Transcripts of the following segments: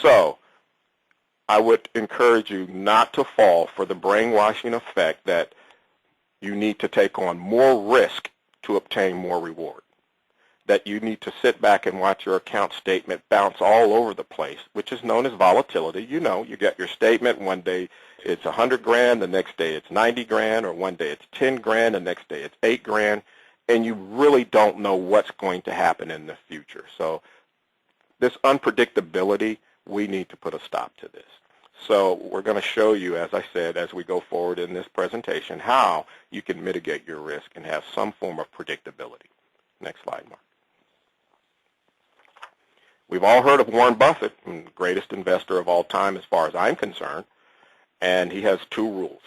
So I would encourage you not to fall for the brainwashing effect that you need to take on more risk to obtain more reward, that you need to sit back and watch your account statement bounce all over the place, which is known as volatility. You know, you get your statement, one day it's 100 grand, the next day it's 90 grand, or one day it's 10 grand, the next day it's 8 grand, and you really don't know what's going to happen in the future. So this unpredictability, we need to put a stop to this. So we're going to show you, as I said, as we go forward in this presentation, how you can mitigate your risk and have some form of predictability. Next slide, Mark. We've all heard of Warren Buffett, the greatest investor of all time as far as I'm concerned, and he has 2 rules.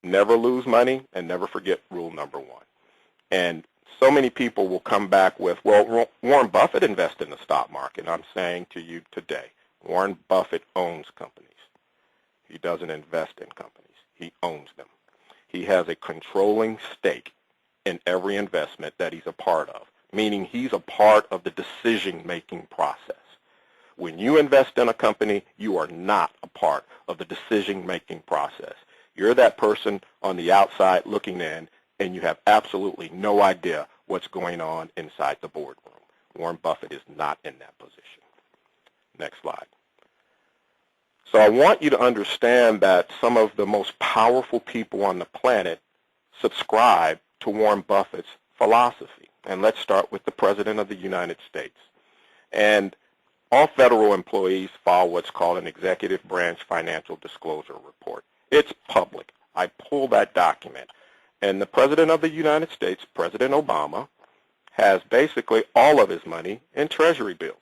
Never lose money and never forget rule number 1. And so many people will come back with, well, Warren Buffett invests in the stock market. I'm saying to you today, Warren Buffett owns companies. He doesn't invest in companies. He owns them. He has a controlling stake in every investment that he's a part of, meaning he's a part of the decision-making process. When you invest in a company, you are not a part of the decision-making process. You're that person on the outside looking in, and you have absolutely no idea what's going on inside the boardroom. Warren Buffett is not in that position. Next slide. So I want you to understand that some of the most powerful people on the planet subscribe to Warren Buffett's philosophy. And let's start with the President of the United States. And all federal employees file what's called an Executive Branch Financial Disclosure Report. It's public. I pulled that document. And the President of the United States, President Obama, has basically all of his money in Treasury bills.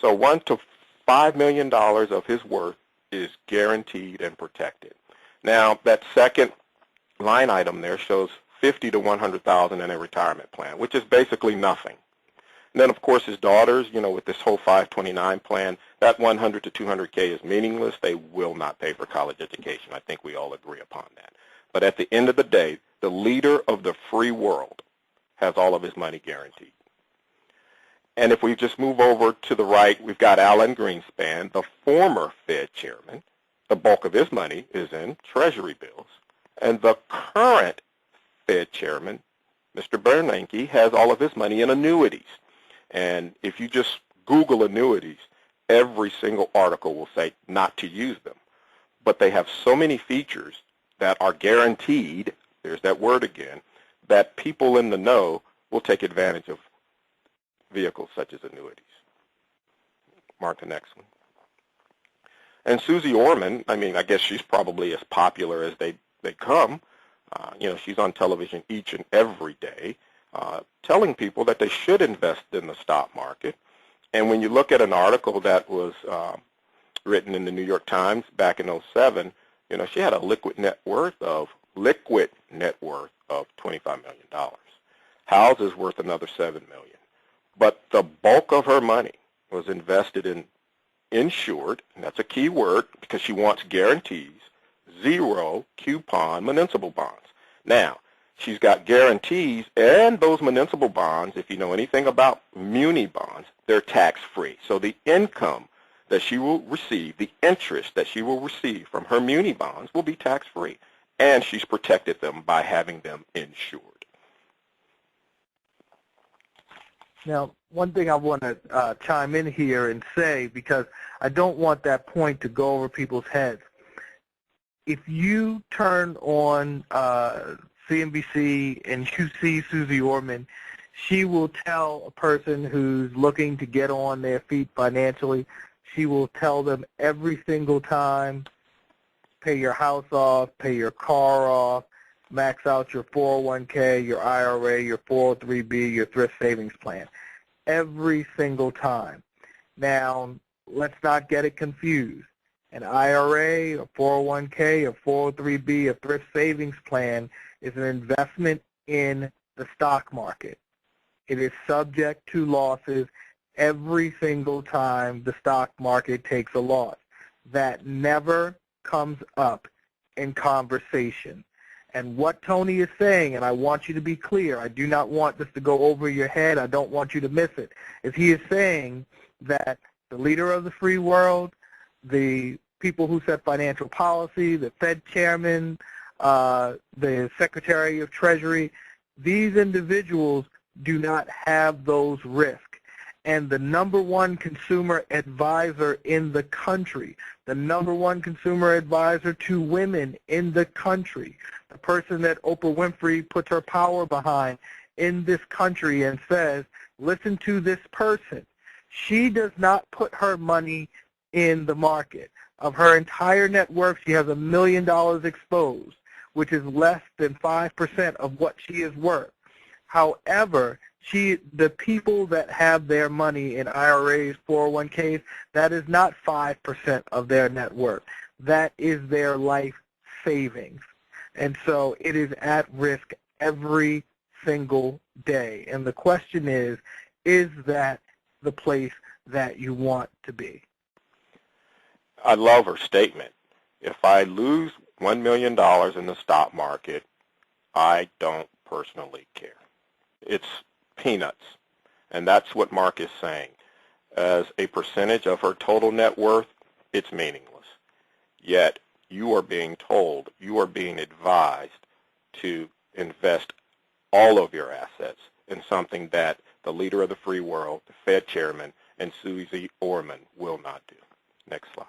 So $1 to $5 million of his worth is guaranteed and protected. Now, that second line item there shows $50 to $100,000 in a retirement plan, which is basically nothing. And then, of course, his daughters, you know, with this whole 529 plan, that 100 to 200K is meaningless. They will not pay for college education. I think we all agree upon that. But at the end of the day, the leader of the free world has all of his money guaranteed. And if we just move over to the right, we've got Alan Greenspan, the former Fed chairman. The bulk of his money is in Treasury bills. And the current Fed chairman, Mr. Bernanke, has all of his money in annuities. And if you just Google annuities, every single article will say not to use them. But they have so many features that are guaranteed, there's that word again, that people in the know will take advantage of vehicles such as annuities. Mark the next one. And Susie Orman, I mean, I guess she's probably as popular as they come. You know, she's on television each and every day telling people that they should invest in the stock market. And when you look at an article that was written in the New York Times back in 2007, you know, she had a liquid net worth of $25 million. House is worth another $7 million. But the bulk of her money was invested in insured, and that's a key word because she wants guarantees, zero coupon municipal bonds. Now, she's got guarantees, and those municipal bonds, if you know anything about muni bonds, they're tax-free. So the income that she will receive, the interest that she will receive from her muni bonds will be tax-free, and she's protected them by having them insured. Now, one thing I want to chime in here and say, because I don't want that point to go over people's heads. If you turn on CNBC and you see Susie Orman, she will tell a person who's looking to get on their feet financially, she will tell them every single time, pay your house off, pay your car off, max out your 401k, your IRA, your 403b, your thrift savings plan. Every single time. Now, let's not get it confused. An IRA, a 401k, a 403b, a thrift savings plan is an investment in the stock market. It is subject to losses every single time the stock market takes a loss. That never comes up in conversation. And what Tony is saying, and I want you to be clear, I do not want this to go over your head, I don't want you to miss it, is he is saying that the leader of the free world, the people who set financial policy, the Fed chairman, the Secretary of Treasury. These individuals do not have those risks. And the number one consumer advisor in the country, the number one consumer advisor to women in the country, the person that Oprah Winfrey puts her power behind in this country and says, listen to this person. She does not put her money in the market. Of her entire net worth, she has $1 million exposed, which is less than 5% of what she is worth. However, the people that have their money in IRAs, 401ks, that is not 5% of their net worth. That is their life savings. And so it is at risk every single day. And the question is that the place that you want to be? I love her statement. If I lose $1 million in the stock market, I don't personally care. It's peanuts. And that's what Mark is saying. As a percentage of her total net worth, it's meaningless. Yet you are being told, you are being advised to invest all of your assets in something that the leader of the free world, the Fed chairman, and Susie Orman will not do. Next slide.